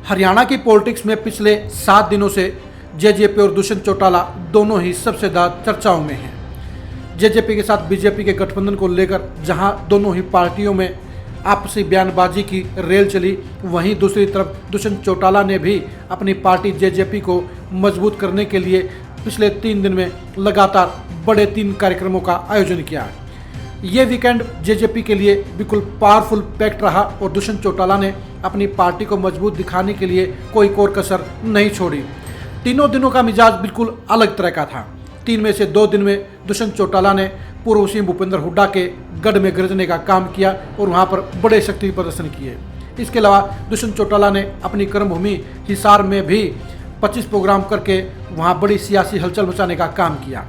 हरियाणा की पॉलिटिक्स में पिछले 7 दिनों से जेजेपी और दुष्यंत चौटाला दोनों ही सबसे ज़्यादा चर्चाओं में हैं। जेजेपी के साथ बीजेपी के गठबंधन को लेकर जहां दोनों ही पार्टियों में आपसी बयानबाजी की रेल चली, वहीं दूसरी तरफ दुष्यंत चौटाला ने भी अपनी पार्टी जेजेपी को मजबूत करने के लिए पिछले 3 दिन में लगातार बड़े 3 कार्यक्रमों का आयोजन किया। ये वीकेंड जेजेपी के लिए बिल्कुल पावरफुल पैक्ट रहा और दुष्यंत चौटाला ने अपनी पार्टी को मजबूत दिखाने के लिए कोई कोर कसर नहीं छोड़ी। तीनों दिनों का मिजाज बिल्कुल अलग तरह का था। 3 में से 2 दिन में दुष्यंत चौटाला ने पूर्व सीएम भूपेंद्र हुड्डा के गढ़ में गरजने का काम किया और वहां पर बड़े शक्ति प्रदर्शन किए। इसके अलावा दुष्यंत चौटाला ने अपनी कर्मभूमि हिसार में भी 25 प्रोग्राम करके वहां बड़ी सियासी हलचल मचाने का काम किया।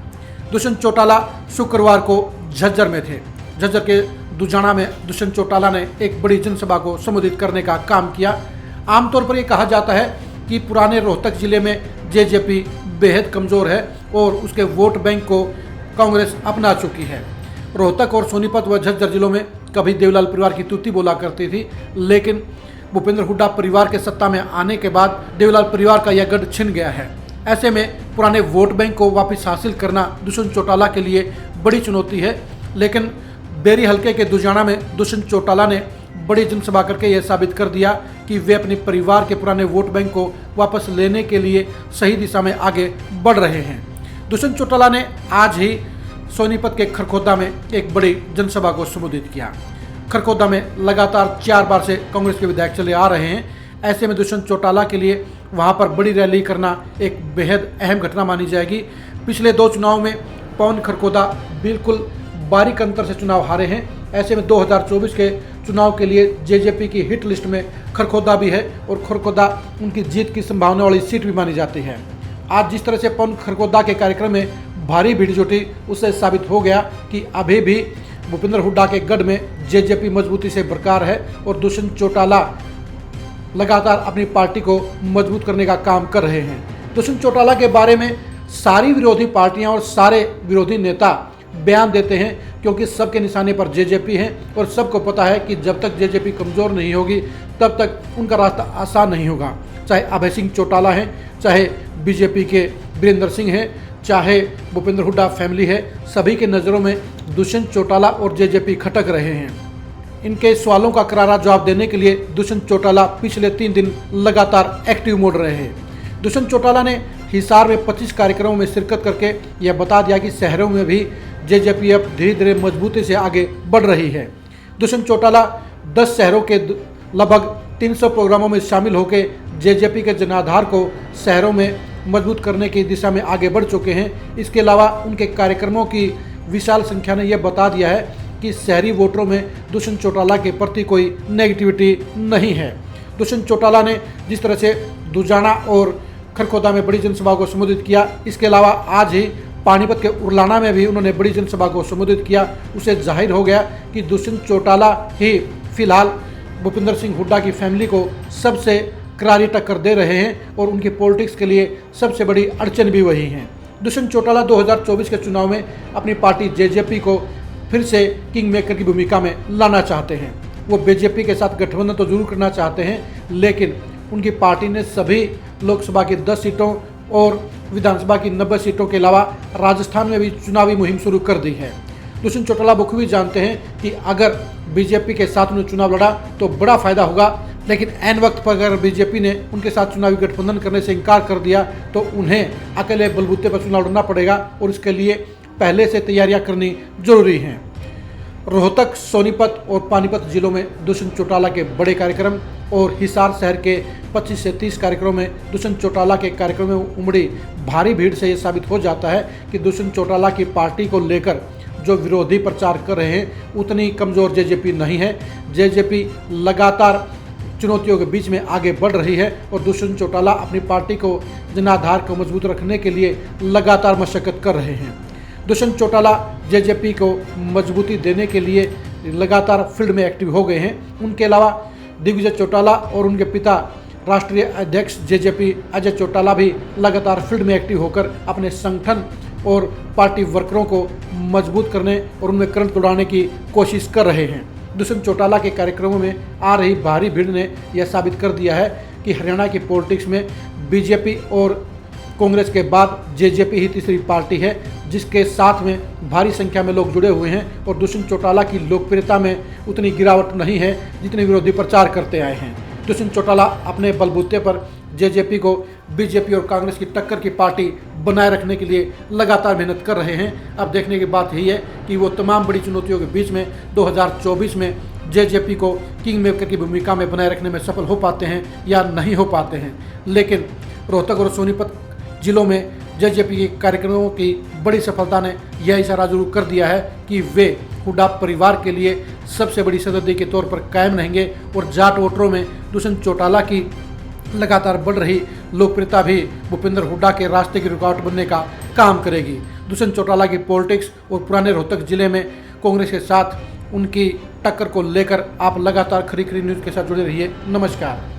दुष्यंत चौटाला शुक्रवार को झज्जर में थे। झज्जर के दुजाना में दुष्यंत चौटाला ने एक बड़ी जनसभा को संबोधित करने का काम किया। आमतौर पर यह कहा जाता है कि पुराने रोहतक जिले में जेजेपी बेहद कमज़ोर है और उसके वोट बैंक को कांग्रेस अपना चुकी है। रोहतक और सोनीपत व झज्जर जिलों में कभी देवलाल परिवार की तूती बोला करती थी, लेकिन भूपेंद्र हुड्डा परिवार के सत्ता में आने के बाद देवलाल परिवार का यह गढ़ छिन गया है। ऐसे में पुराने वोट बैंक को वापस हासिल करना दुष्यंत चौटाला के लिए बड़ी चुनौती है। लेकिन बेरी हलके के दुजाना में दुष्यंत चौटाला ने बड़ी जनसभा करके यह साबित कर दिया कि वे अपने परिवार के पुराने वोट बैंक को वापस लेने के लिए सही दिशा में आगे बढ़ रहे हैं। दुष्यंत चौटाला ने आज ही सोनीपत के खरखोदा में एक बड़ी जनसभा को संबोधित किया। खरखोदा में लगातार 4 बार से कांग्रेस के विधायक चले आ रहे हैं। ऐसे में दुष्यंत चौटाला के लिए वहां पर बड़ी रैली करना एक बेहद अहम घटना मानी जाएगी। पिछले 2 चुनाव में पवन खरखोदा बिल्कुल बारीक अंतर से चुनाव हारे हैं। ऐसे में 2024 के चुनाव के लिए जेजेपी की हिट लिस्ट में खरखोदा भी है और खरखोदा उनकी जीत की संभावना वाली सीट भी मानी जाती है। आज जिस तरह से पवन खरखोदा के कार्यक्रम में भारी भीड़ जुटी, उससे साबित हो गया कि अभी भी भूपेंद्र हुड्डा के गढ़ में जेजेपी मजबूती से बरकरार है और दुष्यंत चौटाला लगातार अपनी पार्टी को मजबूत करने का काम कर रहे हैं। दुष्यंत चौटाला के बारे में सारी विरोधी पार्टियां और सारे विरोधी नेता बयान देते हैं, क्योंकि सबके निशाने पर जेजेपी है और सबको पता है कि जब तक जेजेपी कमज़ोर नहीं होगी तब तक उनका रास्ता आसान नहीं होगा। चाहे अभय सिंह चौटाला हैं, चाहे बीजेपी के वीरेंद्र सिंह हैं, चाहे भूपेंद्र हुड्डा फैमिली है, सभी के नज़रों में दुष्यंत चौटाला और जेजेपी खटक रहे हैं। इनके सवालों का करारा जवाब देने के लिए दुष्यंत चौटाला पिछले 3 दिन लगातार एक्टिव मोड रहे हैं। दुष्यंत चौटाला ने हिसार में 25 कार्यक्रमों में शिरकत करके यह बता दिया कि शहरों में भी जेजेपी अब धीरे धीरे मजबूती से आगे बढ़ रही है। दुष्यंत चौटाला 10 शहरों के लगभग 300 प्रोग्रामों में शामिल होकर जेजेपी के जनाधार को शहरों में मजबूत करने की दिशा में आगे बढ़ चुके हैं। इसके अलावा उनके कार्यक्रमों की विशाल संख्या ने यह बता दिया है कि शहरी वोटरों में दुष्यंत चौटाला के प्रति कोई नेगेटिविटी नहीं है। दुष्यंत चौटाला ने जिस तरह से दुजाना और खरखोदा में बड़ी जनसभा को संबोधित किया, इसके अलावा आज ही पानीपत के उरलाना में भी उन्होंने बड़ी जनसभा को संबोधित किया, उससे जाहिर हो गया कि दुष्यंत चौटाला ही फिलहाल भूपेंद्र सिंह हुड्डा की फैमिली को सबसे करारी टक्कर दे रहे हैं और उनकी पॉलिटिक्स के लिए सबसे बड़ी अड़चन भी वही हैं। दुष्यंत चौटाला 2024 के चुनाव में अपनी पार्टी जेजेपी को फिर से किंग मेकर की भूमिका में लाना चाहते हैं। वो बीजेपी के साथ गठबंधन तो जरूर करना चाहते हैं, लेकिन उनकी पार्टी ने सभी लोकसभा की 10 सीटों और विधानसभा की 90 सीटों के अलावा राजस्थान में भी चुनावी मुहिम शुरू कर दी है। दुष्यंत चौटाला बखूबी जानते हैं कि अगर बीजेपी के साथ उन्हें चुनाव लड़ा तो बड़ा फायदा होगा, लेकिन ऐन वक्त पर अगर बीजेपी ने उनके साथ चुनावी गठबंधन करने से इनकार कर दिया तो उन्हें अकेले बलबूते पर चुनाव लड़ना पड़ेगा और इसके लिए पहले से तैयारियां करनी जरूरी हैं। रोहतक, सोनीपत और पानीपत जिलों में दुष्यंत चौटाला के बड़े कार्यक्रम और हिसार शहर के 25 से 30 कार्यक्रमों में दुष्यंत चौटाला के कार्यक्रमों में उमड़ी भारी भीड़ से ये साबित हो जाता है कि दुष्यंत चौटाला की पार्टी को लेकर जो विरोधी प्रचार कर रहे हैं उतनी कमज़ोर जेजेपी नहीं है। जेजेपी लगातार चुनौतियों के बीच में आगे बढ़ रही है और दुष्यंत चौटाला अपनी पार्टी को जनाधार को मजबूत रखने के लिए लगातार मशक्कत कर रहे हैं। दुष्यंत चौटाला जेजेपी को मजबूती देने के लिए लगातार फील्ड में एक्टिव हो गए हैं। उनके अलावा दिग्विजय चौटाला और उनके पिता राष्ट्रीय अध्यक्ष जेजेपी अजय चौटाला भी लगातार फील्ड में एक्टिव होकर अपने संगठन और पार्टी वर्करों को मजबूत करने और उनमें करंट दौड़ाने की कोशिश कर रहे हैं। दुष्यंत चौटाला के कार्यक्रमों में आ रही भारी भीड़ ने यह साबित कर दिया है कि हरियाणा की पॉलिटिक्स में बीजेपी और कांग्रेस के बाद जेजेपी ही तीसरी पार्टी है जिसके साथ में भारी संख्या में लोग जुड़े हुए हैं और दुष्यंत चौटाला की लोकप्रियता में उतनी गिरावट नहीं है जितने विरोधी प्रचार करते आए हैं। दुष्यंत चौटाला अपने बलबूते पर जेजेपी को बीजेपी और कांग्रेस की टक्कर की पार्टी बनाए रखने के लिए लगातार मेहनत कर रहे हैं। अब देखने की बात यही है कि वो तमाम बड़ी चुनौतियों के बीच में 2024 में जेजेपी को किंग मेकर की भूमिका में बनाए रखने में सफल हो पाते हैं या नहीं हो पाते हैं। लेकिन रोहतक और सोनीपत जिलों में जेजेपी के कार्यक्रमों की बड़ी सफलता ने यह इशारा जरूर कर दिया है कि वे हुड्डा परिवार के लिए सबसे बड़ी सरहदी के तौर पर कायम रहेंगे और जाट वोटरों में दुष्यंत चौटाला की लगातार बढ़ रही लोकप्रियता भी भूपेंद्र हुड्डा के रास्ते की रुकावट बनने का काम करेगी। दुष्यंत चौटाला की पॉलिटिक्स और पुराने रोहतक जिले में कांग्रेस के साथ उनकी टक्कर को लेकर आप लगातार खरी खरी न्यूज़ के साथ जुड़े रहिए। नमस्कार।